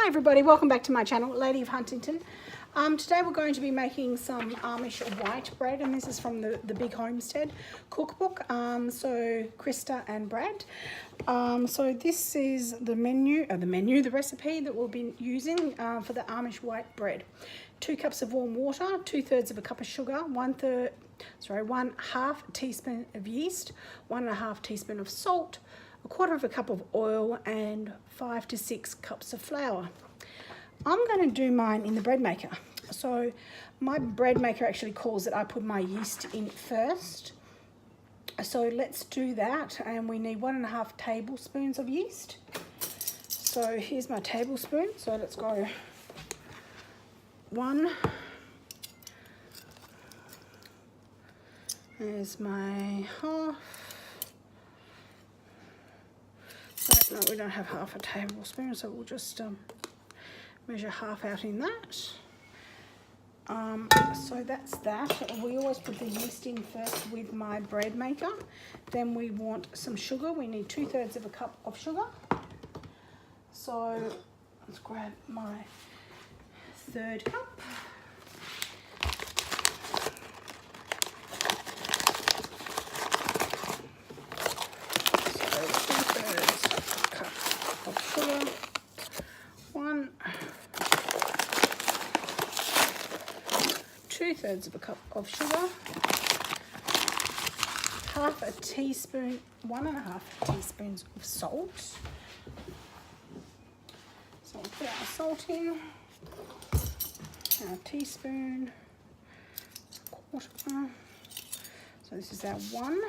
Hi everybody, welcome back to my channel, Lady of Huntington. Today we're going to be making some Amish white bread, and this is from the Big Homestead cookbook. So Krista and Brad. So this is the the recipe that we'll be using for the Amish white bread. 2 cups of warm water, 2/3 of a cup of sugar, 1/2 teaspoon of yeast, 1.5 teaspoon of salt, 1/4 cup of oil, and 5 to 6 cups of flour. I'm going to do mine in the bread maker. So my bread maker actually calls it I put my yeast in first. So let's do that, and we need 1.5 tablespoons of yeast. So here's my tablespoon. So let's go 1. There's my half. No, we don't have 1/2 tablespoon, so we'll just measure half out in that. So that's that. We always put the yeast in first with my bread maker. Then we want some sugar. We need 2/3 of a cup of sugar. So let's grab my 1/3 cup. Sugar, 2/3 of a cup of sugar, 1/2 teaspoon, 1.5 teaspoons of salt. So we'll put our salt in, our teaspoon, 1/4. So this is our 1.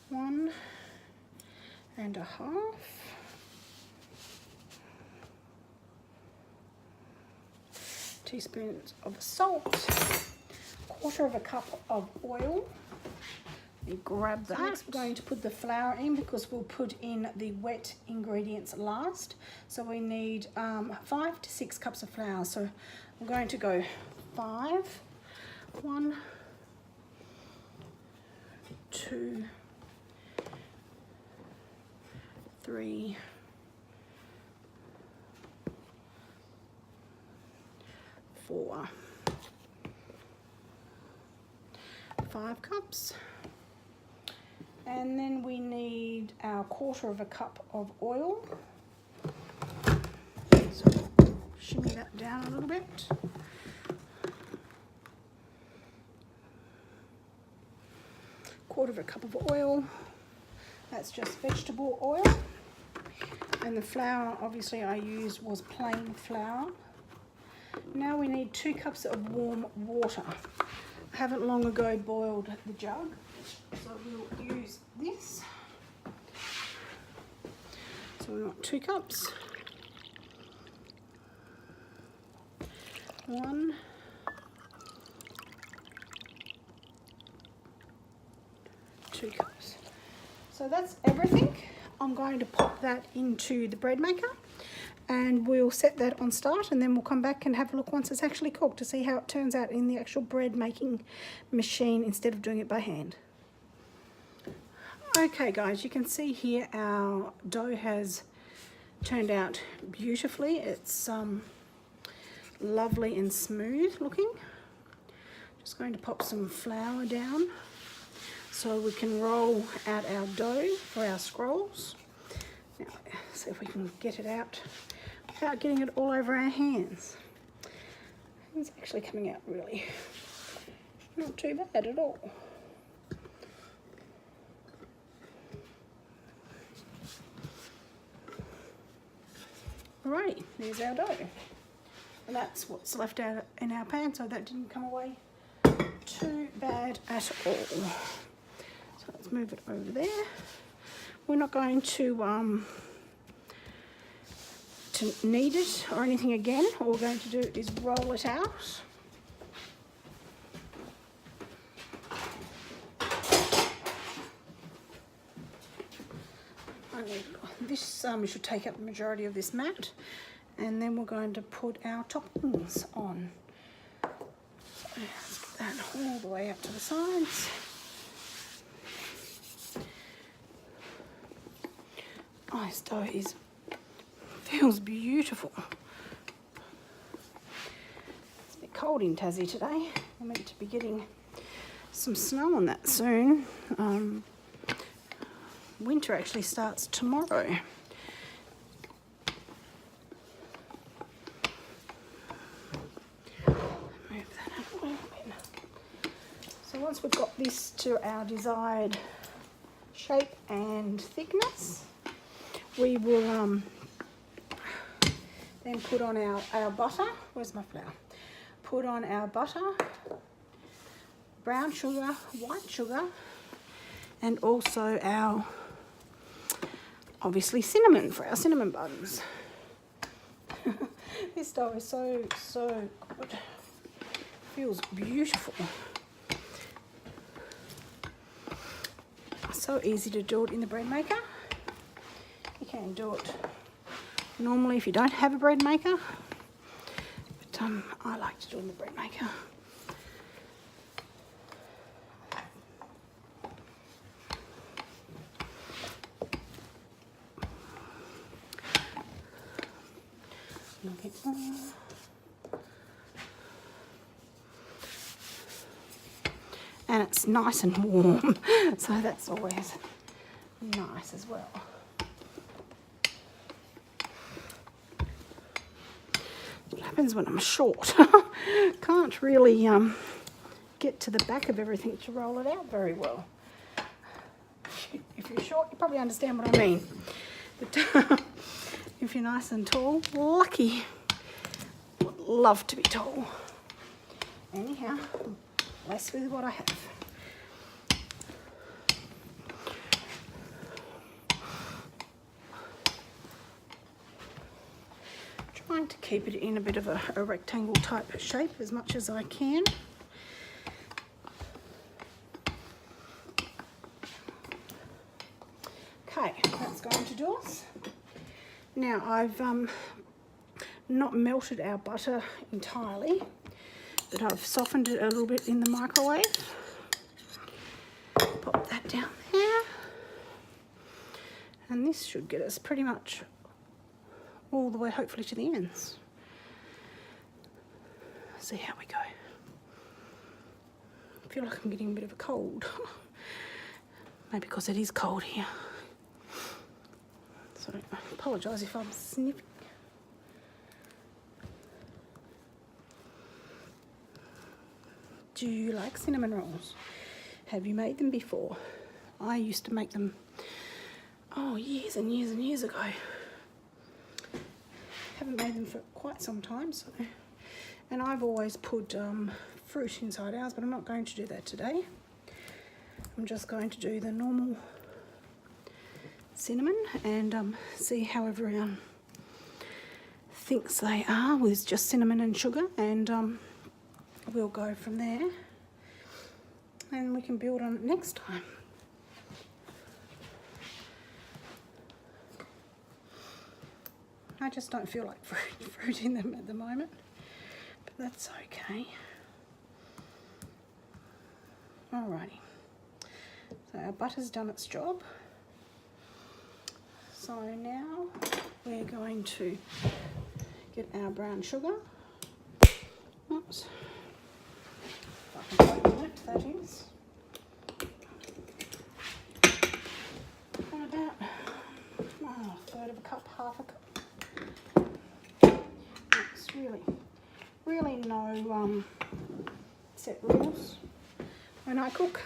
One and a half. Teaspoons of salt, 1/4 cup of oil. You grab that. Next we're going to put the flour in, because we'll put in the wet ingredients last. So we need 5 to 6 cups of flour. So I'm going to go 5, 1, 2, 3, 4, 5 cups. And then we need our 1/4 cup of oil. So shimmy that down a little bit. Cup of oil. That's just vegetable oil. And the flour, obviously, I used was plain flour. Now we need 2 cups of warm water. I haven't long ago boiled the jug, so we'll use this. So we want 2 cups. 1, 2 cups. So that's everything. I'm going to pop that into the bread maker, and we'll set that on start, and then we'll come back and have a look once it's actually cooked to see how it turns out in the actual bread making machine instead of doing it by hand. Okay guys, you can see here our dough has turned out beautifully. It's lovely and smooth looking. Just going to pop some flour down so we can roll out our dough for our scrolls. Now, see if we can get it out without getting it all over our hands. It's actually coming out really not too bad at all. Alrighty, there's our dough. And that's what's left out in our pan, so that didn't come away too bad at all. So let's move it over there. We're not going to knead it or anything again. All we're going to do is roll it out. This should take up the majority of this mat, and then we're going to put our toppings on. So let's get that all the way up to the sides. Oh, this dough feels beautiful. It's a bit cold in Tassie today. We're meant to be getting some snow on that soon. Winter actually starts tomorrow. Move that up a little bit. So once we've got this to our desired shape and thickness, we will then put on our butter. Where's my flour? Put on our butter, brown sugar, white sugar, and also our, obviously, cinnamon for our cinnamon buns. This dough is so good. Feels beautiful. So easy to do it in the bread maker. You can do it normally if you don't have a bread maker, but I like to do it in the bread maker. A bit more. And it's nice and warm, so that's always nice as well. What happens when I'm short? Can't really get to the back of everything to roll it out very well. If you're short, you probably understand what I mean. But if you're nice and tall, lucky. Would love to be tall. Anyhow, blessed with what I have. Trying to keep it in a bit of a rectangle type shape as much as I can. Okay, that's going to do us. Now I've not melted our butter entirely, but I've softened it a little bit in the microwave. Pop that down there. And this should get us pretty much all the way, hopefully, to the ends. See how we go. I feel like I'm getting a bit of a cold. Maybe because it is cold here. So I apologise if I'm sniffing. Do you like cinnamon rolls? Have you made them before? I used to make them, oh, years and years and years ago. Haven't made them for quite some time, so. And I've always put fruit inside ours, but I'm not going to do that today. I'm just going to do the normal cinnamon and see how everyone thinks they are with just cinnamon and sugar, and we'll go from there and we can build on it next time. I just don't feel like fruit in them at the moment, but that's okay. Alrighty, so our butter's done its job. So now we're going to get our brown sugar. Oops. If I can open it, that is. And about a third of a cup, half a cup. It's really no set rules when I cook.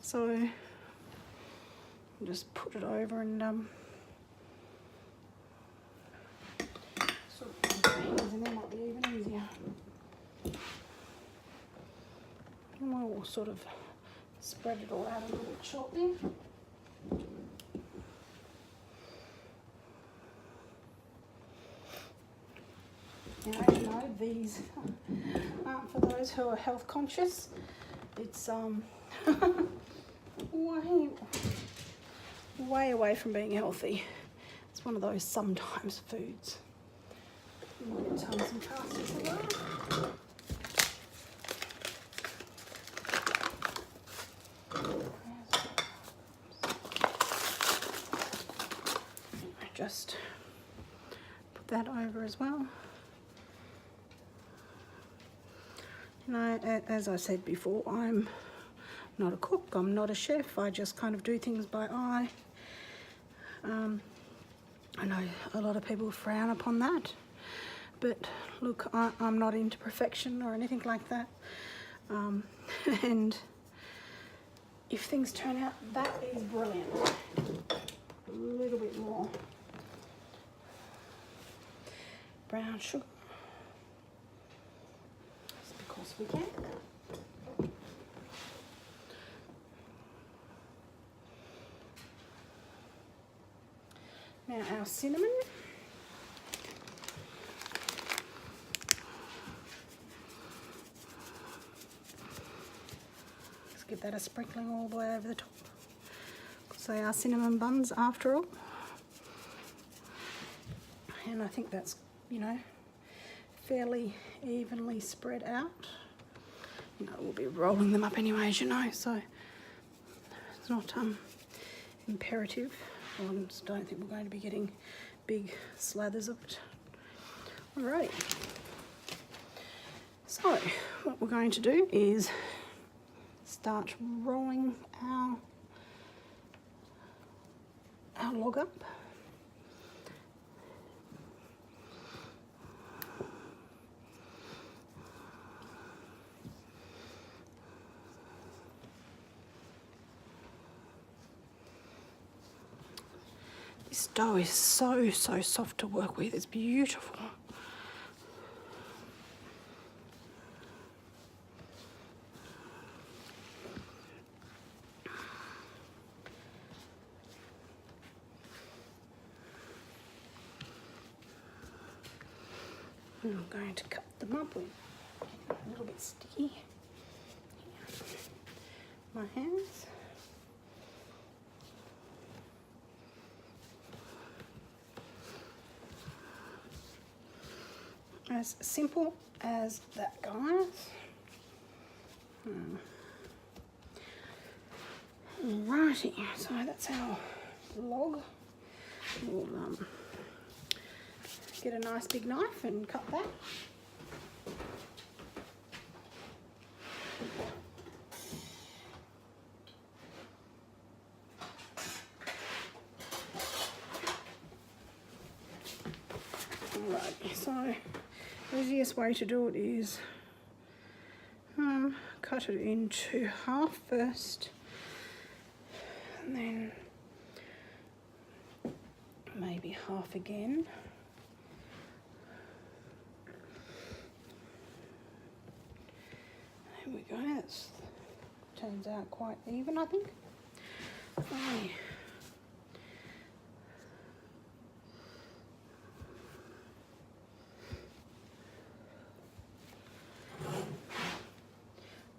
So I'll just put it over and sort of fingers, and that might be even easier. And we'll sort of spread it all out a little bit shortly. Now, you know, these aren't for those who are health conscious. It's way away from being healthy. It's one of those sometimes foods. I'm going to get tons and casters of that. that over as well. You know, as I said before, I'm not a cook, I'm not a chef, I just kind of do things by eye. I know a lot of people frown upon that, but look, I'm not into perfection or anything like that. And if things turn out, that is brilliant. A little bit more brown sugar, just because we can. Now our cinnamon. Let's give that a sprinkling all the way over the top. Because they are cinnamon buns after all. And I think that's, you know, fairly evenly spread out. You know, we'll be rolling them up anyway, as you know, so it's not imperative. I just don't think we're going to be getting big slathers of it. Alrighty. So what we're going to do is start rolling our log up. This dough is so soft to work with, it's beautiful. And I'm going to cut them up with a little bit sticky. Here. My hands. As simple as that, guys. Alrighty, so that's our log. We'll get a nice big knife and cut that. Alright, so the easiest way to do it is cut it into half first, and then maybe half again. There we go, that turns out quite even, I think.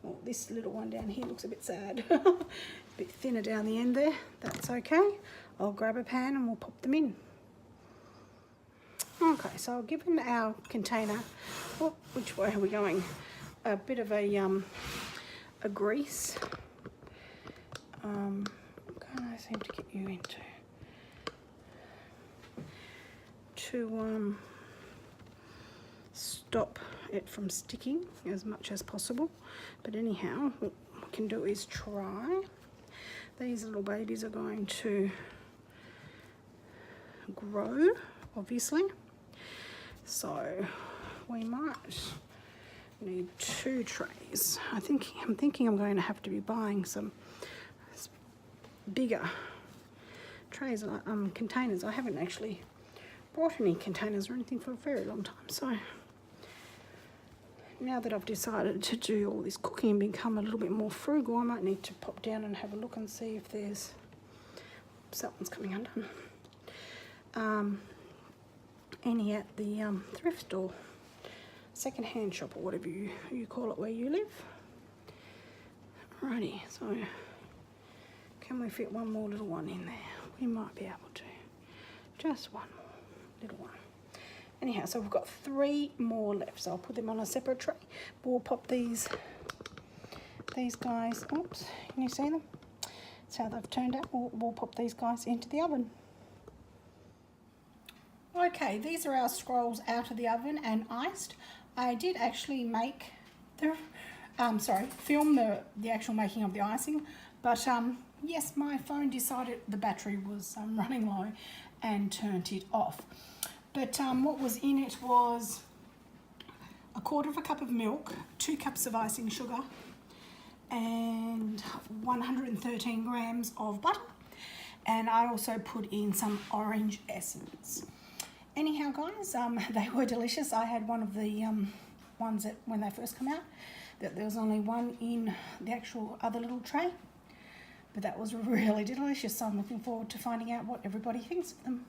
Well, this little one down here looks a bit sad. A bit thinner down the end there. That's okay. I'll grab a pan and we'll pop them in. Okay, so I'll give our container, oh, which way are we going? A bit of a grease. What can I seem to get you into? To stop it from sticking as much as possible. But anyhow, what we can do is try. These little babies are going to grow, obviously. So we might need 2 trays. I'm thinking I'm going to have to be buying some bigger trays, containers. I haven't actually bought any containers or anything for a very long time. So now that I've decided to do all this cooking and become a little bit more frugal, I might need to pop down and have a look and see if there's something's coming undone. Any at the thrift store, second-hand shop, or whatever you call it where you live. Alrighty, so can we fit one more little one in there? We might be able to. Just one more little one. Anyhow, so we've got 3 more left, so I'll put them on a separate tray. We'll pop these guys, oops, can you see them? That's how they've turned out. We'll pop these guys into the oven. Okay, these are our scrolls out of the oven and iced. I did actually make the, film the actual making of the icing, but yes, my phone decided the battery was running low and turned it off. But what was in it was a quarter of a cup of milk, 2 cups of icing sugar, and 113 grams of butter. And I also put in some orange essence. Anyhow, guys, they were delicious. I had one of the ones that when they first come out, that there was only one in the actual other little tray. But that was really delicious. So I'm looking forward to finding out what everybody thinks of them.